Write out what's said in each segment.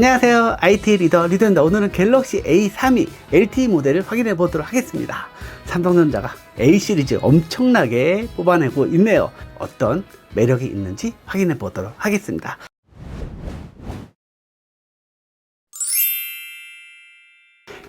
안녕하세요. IT 리더입니다. 오늘은 갤럭시 A32 LTE 모델을 확인해 보도록 하겠습니다. 삼성전자가 A 시리즈 엄청나게 뽑아내고 있네요. 어떤 매력이 있는지 확인해 보도록 하겠습니다.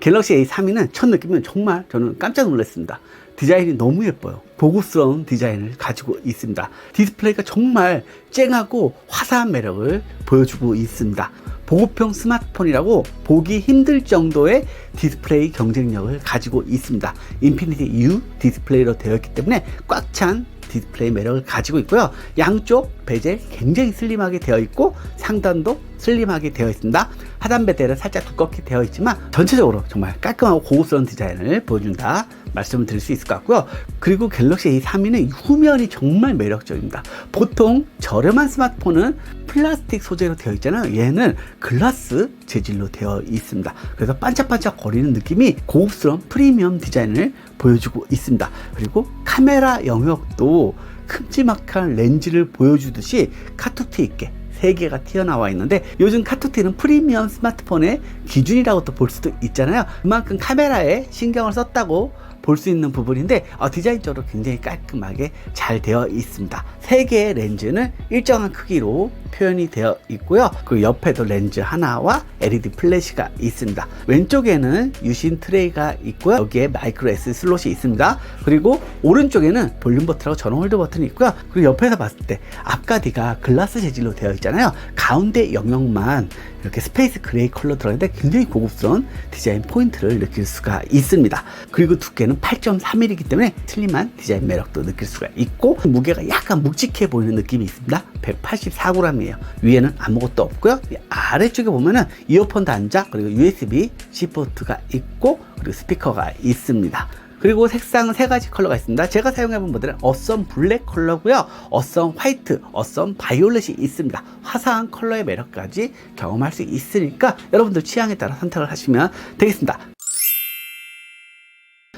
갤럭시 A32는 첫 느낌은 정말 저는 깜짝 놀랐습니다. 디자인이 너무 예뻐요. 고급스러운 디자인을 가지고 있습니다. 디스플레이가 정말 쨍하고 화사한 매력을 보여주고 있습니다. 보급형 스마트폰이라고 보기 힘들 정도의 디스플레이 경쟁력을 가지고 있습니다. 인피니티 U 디스플레이로 되어 있기 때문에 꽉 찬 디스플레이 매력을 가지고 있고요. 양쪽 베젤 굉장히 슬림하게 되어 있고 상단도 슬림하게 되어 있습니다. 하단 베젤은 살짝 두껍게 되어 있지만 전체적으로 정말 깔끔하고 고급스러운 디자인을 보여준다 말씀을 드릴 수 있을 것 같고요. 그리고 갤럭시 A32는 후면이 정말 매력적입니다. 보통 저렴한 스마트폰은 플라스틱 소재로 되어 있잖아요. 얘는 글라스 재질로 되어 있습니다. 그래서 반짝반짝 거리는 느낌이 고급스러운 프리미엄 디자인을 보여주고 있습니다. 그리고 카메라 영역도 큼지막한 렌즈를 보여주듯이 카투티 있게 3개가 튀어나와 있는데, 요즘 카투티는 프리미엄 스마트폰의 기준이라고 또 볼 수도 있잖아요. 그만큼 카메라에 신경을 썼다고 볼 수 있는 부분인데 디자인적으로 굉장히 깔끔하게 잘 되어 있습니다. 3개의 렌즈는 일정한 크기로 표현이 되어 있고요. 그 옆에도 렌즈 하나와 LED 플래시가 있습니다. 왼쪽에는 유심 트레이가 있고요. 여기에 마이크로 SD 슬롯이 있습니다. 그리고 오른쪽에는 볼륨 버튼하고 전원 홀드 버튼이 있고요. 그리고 옆에서 봤을 때 앞가디가 글라스 재질로 되어 있잖아요. 가운데 영역만 이렇게 스페이스 그레이 컬러 들어있는데 굉장히 고급스러운 디자인 포인트를 느낄 수가 있습니다. 그리고 두께는 8.3mm이기 때문에 슬림한 디자인 매력도 느낄 수가 있고, 무게가 약간 묵직해 보이는 느낌이 있습니다. 184g이에요. 위에는 아무것도 없고요. 아래쪽에 보면은 이어폰 단자, 그리고 USB-C 포트가 있고, 그리고 스피커가 있습니다. 그리고 색상은 3가지 컬러가 있습니다. 제가 사용해본 모델은 어썸 블랙 컬러고요, 어썸 화이트, 어썸 바이올렛이 있습니다. 화사한 컬러의 매력까지 경험할 수 있으니까 여러분들 취향에 따라 선택을 하시면 되겠습니다.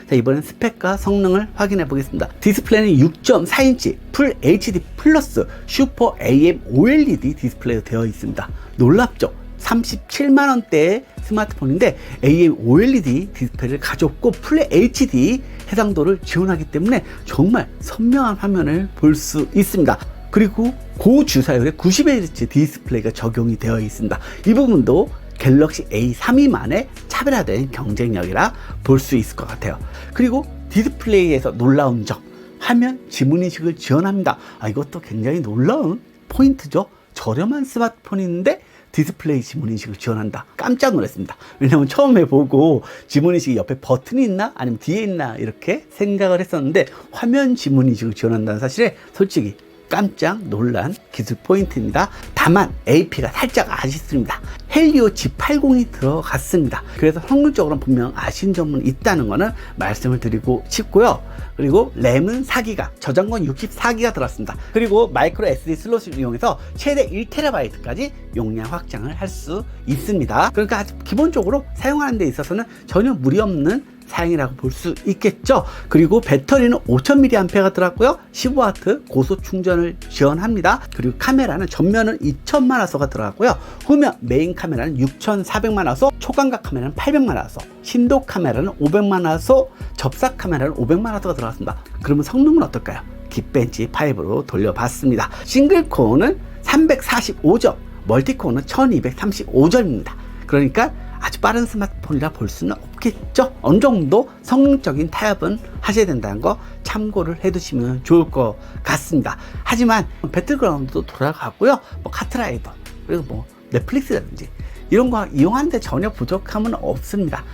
자, 이번엔 스펙과 성능을 확인해 보겠습니다. 디스플레이는 6.4인치 풀 HD 플러스 슈퍼 AM OLED 디스플레이로 되어 있습니다. 놀랍죠? 37만원대의 스마트폰인데 AM OLED 디스플레이를 가졌고 풀 HD 해상도를 지원하기 때문에 정말 선명한 화면을 볼 수 있습니다. 그리고 고주사율의 90Hz 디스플레이가 적용이 되어 있습니다. 이 부분도 갤럭시 A32만의 차별화된 경쟁력이라 볼 수 있을 것 같아요. 그리고 디스플레이에서 놀라운 점, 화면 지문인식을 지원합니다. 이것도 굉장히 놀라운 포인트죠. 저렴한 스마트폰인데 디스플레이 지문인식을 지원한다. 깜짝 놀랐습니다. 왜냐면 처음에 보고 지문인식이 옆에 버튼이 있나? 아니면 뒤에 있나? 이렇게 생각을 했었는데 화면 지문인식을 지원한다는 사실에 솔직히 깜짝 놀란 기술 포인트입니다. 다만 AP가 살짝 아쉽습니다. 헬리오 G80이 들어갔습니다. 그래서 성능적으로는 분명 아쉬운 점은 있다는 거는 말씀을 드리고 싶고요. 그리고 램은 4기가, 저장권 64기가 들어갔습니다. 그리고 마이크로 SD 슬롯을 이용해서 최대 1TB까지 용량 확장을 할 수 있습니다. 그러니까 아주 기본적으로 사용하는 데 있어서는 전혀 무리 없는 사양이라고 볼 수 있겠죠. 그리고 배터리는 5000mAh가 들어갔고요. 15W 고속 충전을 지원합니다. 그리고 카메라는 전면은 2000만화소가 들어갔고요. 후면 메인 카메라는 6400만화소, 초광각 카메라는 800만화소, 신도 카메라는 500만화소, 접사 카메라는 500만화소가 들어갔습니다. 그러면 성능은 어떨까요? 긱벤치 5로 돌려봤습니다. 싱글 코어는 345점, 멀티 코어는 1235점입니다. 그러니까 아주 빠른 스마트폰이라 볼 수는 없겠죠. 어느 정도 성능적인 타협은 하셔야 된다는 거 참고를 해두시면 좋을 것 같습니다. 하지만 배틀그라운드도 돌아가고요, 카트라이더, 그리고 넷플릭스라든지 이런 거 이용하는데 전혀 부족함은 없습니다.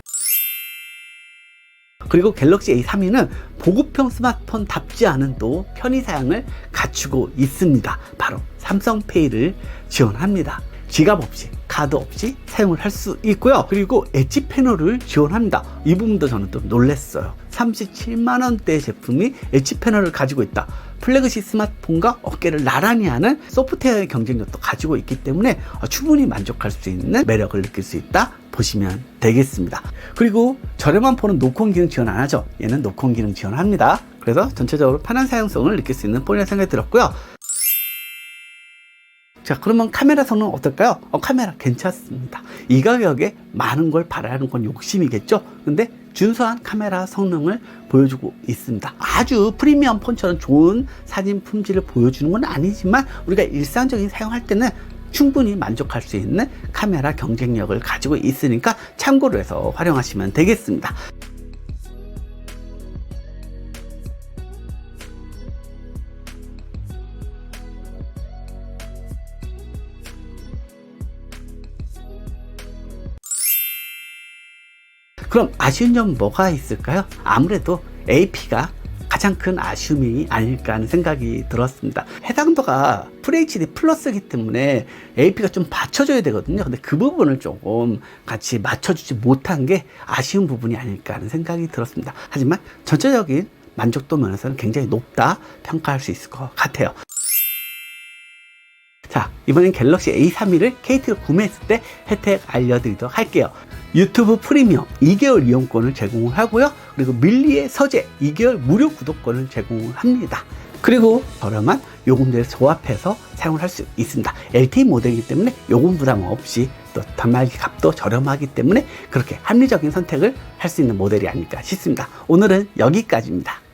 그리고 갤럭시 A32는 보급형 스마트폰답지 않은 또 편의 사양을 갖추고 있습니다. 바로 삼성페이를 지원합니다. 지갑 없이, 카드 없이 사용을 할 수 있고요. 그리고 엣지 패널을 지원합니다. 이 부분도 저는 좀 놀랐어요. 37만원대 제품이 엣지 패널을 가지고 있다. 플래그십 스마트폰과 어깨를 나란히 하는 소프트웨어의 경쟁력도 가지고 있기 때문에 충분히 만족할 수 있는 매력을 느낄 수 있다 보시면 되겠습니다. 그리고 저렴한 폰은 노콘 기능 지원 안 하죠. 얘는 노콘 기능 지원합니다. 그래서 전체적으로 편한 사용성을 느낄 수 있는 폰이라고 생각이 들었고요. 자, 그러면 카메라 성능 어떨까요? 카메라 괜찮습니다. 이 가격에 많은 걸 바라는 건 욕심이겠죠? 근데 준수한 카메라 성능을 보여주고 있습니다. 아주 프리미엄 폰처럼 좋은 사진 품질을 보여주는 건 아니지만 우리가 일상적인 사용할 때는 충분히 만족할 수 있는 카메라 경쟁력을 가지고 있으니까 참고로 해서 활용하시면 되겠습니다. 그럼 아쉬운 점 뭐가 있을까요? 아무래도 AP가 가장 큰 아쉬움이 아닐까 하는 생각이 들었습니다. 해상도가 FHD 플러스이기 때문에 AP가 좀 받쳐줘야 되거든요. 근데 그 부분을 조금 같이 맞춰주지 못한 게 아쉬운 부분이 아닐까 하는 생각이 들었습니다. 하지만 전체적인 만족도 면에서는 굉장히 높다 평가할 수 있을 것 같아요. 자, 이번엔 갤럭시 A32를 KT로 구매했을 때 혜택 알려드리도록 할게요. 유튜브 프리미엄 2개월 이용권을 제공을 하고요. 그리고 밀리의 서재 2개월 무료 구독권을 제공을 합니다. 그리고 저렴한 요금제를 조합해서 사용을 할 수 있습니다. LTE 모델이기 때문에 요금 부담 없이 또 단말기 값도 저렴하기 때문에 그렇게 합리적인 선택을 할 수 있는 모델이 아닐까 싶습니다. 오늘은 여기까지입니다.